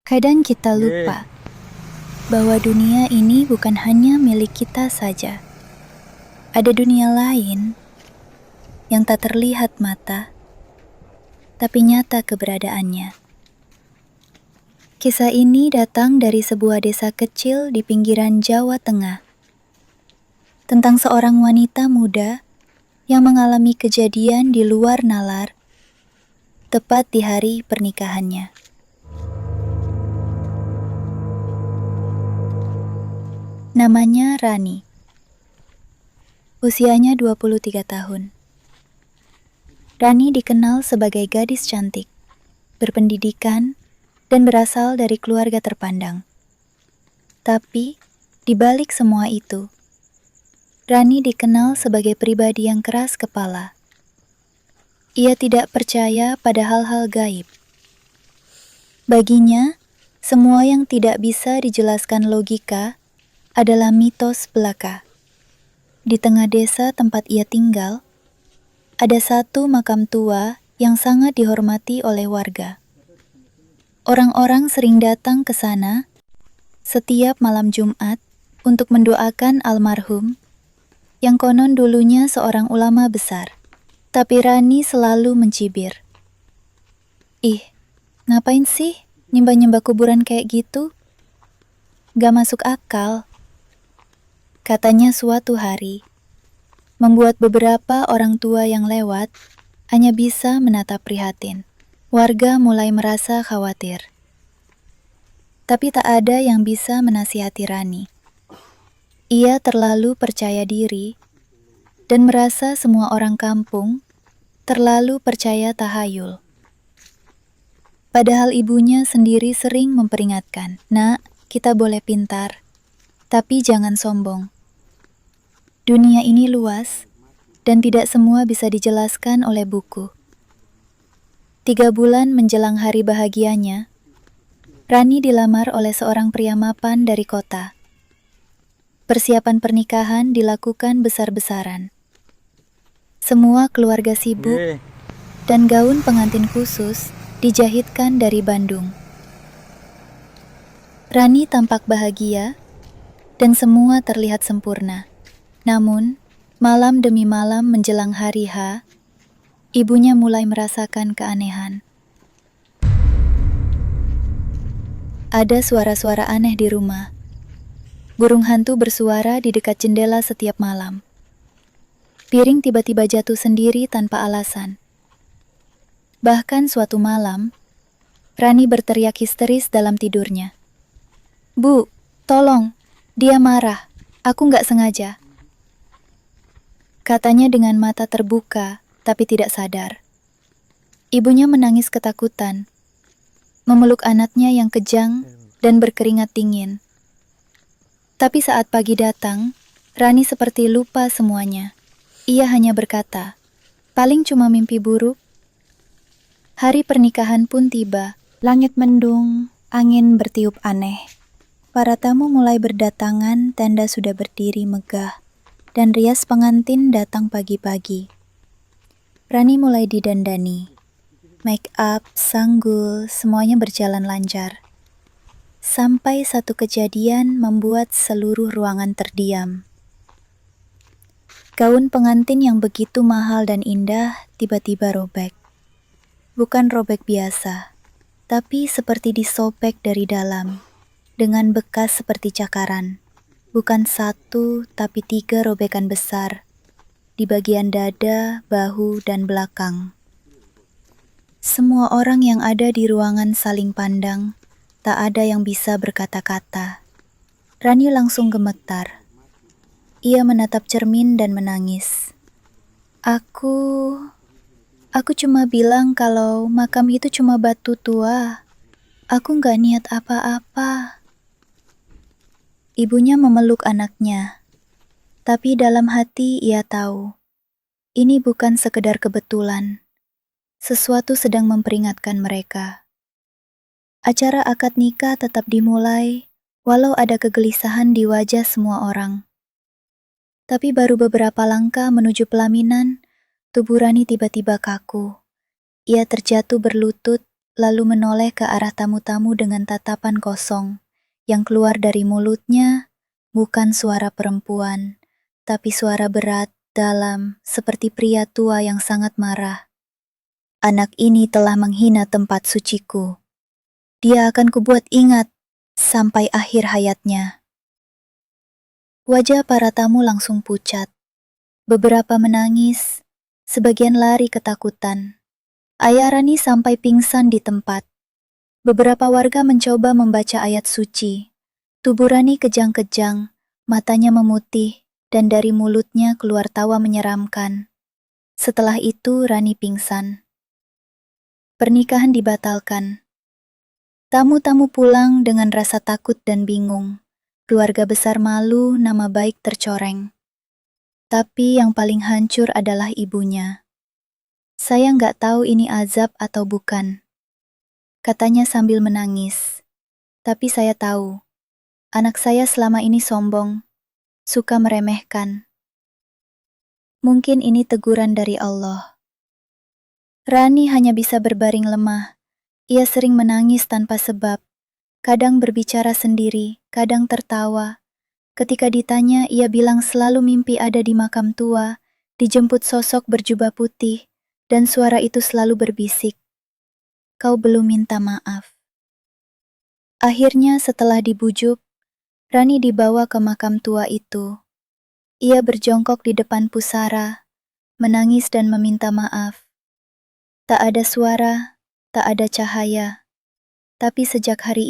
Kadang kita lupa bahwa dunia ini bukan hanya milik kita saja. Ada dunia lain yang tak terlihat mata, tapi nyata keberadaannya. Kisah ini datang dari sebuah desa kecil di pinggiran Jawa Tengah, tentang seorang wanita muda yang mengalami kejadian di luar nalar, tepat di hari pernikahannya. Namanya Rani. Usianya 23 tahun. Rani dikenal sebagai gadis cantik, berpendidikan, dan berasal dari keluarga terpandang. Tapi, di balik semua itu, Rani dikenal sebagai pribadi yang keras kepala. Ia tidak percaya pada hal-hal gaib. Baginya, semua yang tidak bisa dijelaskan logika adalah mitos belaka. Di tengah desa tempat ia tinggal, ada satu makam tua yang sangat dihormati oleh warga. Orang-orang sering datang ke sana setiap malam Jumat untuk mendoakan almarhum yang konon dulunya seorang ulama besar. Tapi Rani selalu mencibir. Ih, ngapain sih nyembah-nyembah kuburan kayak gitu? Gak masuk akal. Katanya suatu hari, membuat beberapa orang tua yang lewat hanya bisa menatap prihatin. Warga mulai merasa khawatir. Tapi tak ada yang bisa menasihati Rani. Ia terlalu percaya diri dan merasa semua orang kampung terlalu percaya tahayul. Padahal ibunya sendiri sering memperingatkan, "Nak, kita boleh pintar, tapi jangan sombong. Dunia ini luas dan tidak semua bisa dijelaskan oleh buku." 3 bulan menjelang hari bahagianya, Rani dilamar oleh seorang pria mapan dari kota. Persiapan pernikahan dilakukan besar-besaran. Semua keluarga sibuk dan gaun pengantin khusus dijahitkan dari Bandung. Rani tampak bahagia dan semua terlihat sempurna. Namun, malam demi malam menjelang hari H, ibunya mulai merasakan keanehan. Ada suara-suara aneh di rumah. Burung hantu bersuara di dekat jendela setiap malam. Piring tiba-tiba jatuh sendiri tanpa alasan. Bahkan suatu malam, Rani berteriak histeris dalam tidurnya. "Bu, tolong, dia marah. Aku nggak sengaja." Katanya dengan mata terbuka, tapi tidak sadar. Ibunya menangis ketakutan, memeluk anaknya yang kejang dan berkeringat dingin. Tapi saat pagi datang, Rani seperti lupa semuanya. Ia hanya berkata, "Paling cuma mimpi buruk." Hari pernikahan pun tiba. Langit mendung, angin bertiup aneh. Para tamu mulai berdatangan, tenda sudah berdiri megah, dan rias pengantin datang pagi-pagi. Rani mulai didandani. Make up, sanggul, semuanya berjalan lancar. Sampai satu kejadian membuat seluruh ruangan terdiam. Gaun pengantin yang begitu mahal dan indah tiba-tiba robek. Bukan robek biasa, tapi seperti disobek dari dalam, dengan bekas seperti cakaran. Bukan 1, tapi 3 robekan besar, di bagian dada, bahu, dan belakang. Semua orang yang ada di ruangan saling pandang, tak ada yang bisa berkata-kata. Rani langsung gemetar. Ia menatap cermin dan menangis. Aku cuma bilang kalau makam itu cuma batu tua. Aku nggak niat apa-apa." Ibunya memeluk anaknya. Tapi dalam hati ia tahu, ini bukan sekedar kebetulan. Sesuatu sedang memperingatkan mereka. Acara akad nikah tetap dimulai, walau ada kegelisahan di wajah semua orang. Tapi baru beberapa langkah menuju pelaminan, tubuh Rani tiba-tiba kaku. Ia terjatuh berlutut, lalu menoleh ke arah tamu-tamu dengan tatapan kosong. Yang keluar dari mulutnya bukan suara perempuan, tapi suara berat, dalam, seperti pria tua yang sangat marah. Anak ini telah menghina tempat suciku. Dia akan kubuat ingat sampai akhir hayatnya. Wajah para tamu langsung pucat. Beberapa menangis, sebagian lari ketakutan. Ayah Rani sampai pingsan di tempat. Beberapa warga mencoba membaca ayat suci. Tubuh Rani kejang-kejang, matanya memutih, dan dari mulutnya keluar tawa menyeramkan. Setelah itu Rani pingsan. Pernikahan dibatalkan. Tamu-tamu pulang dengan rasa takut dan bingung. Keluarga besar malu, nama baik tercoreng. Tapi yang paling hancur adalah ibunya. Saya nggak tahu ini azab atau bukan, katanya sambil menangis. Tapi saya tahu, anak saya selama ini sombong, suka meremehkan. Mungkin ini teguran dari Allah. Rani hanya bisa berbaring lemah. Ia sering menangis tanpa sebab. Kadang berbicara sendiri, kadang tertawa. Ketika ditanya, ia bilang selalu mimpi ada di makam tua, dijemput sosok berjubah putih, dan suara itu selalu berbisik, "Kau belum minta maaf." Akhirnya setelah dibujuk, Rani dibawa ke makam tua itu. Ia berjongkok di depan pusara, menangis dan meminta maaf. Tak ada suara, tak ada cahaya. Tapi sejak hari itu,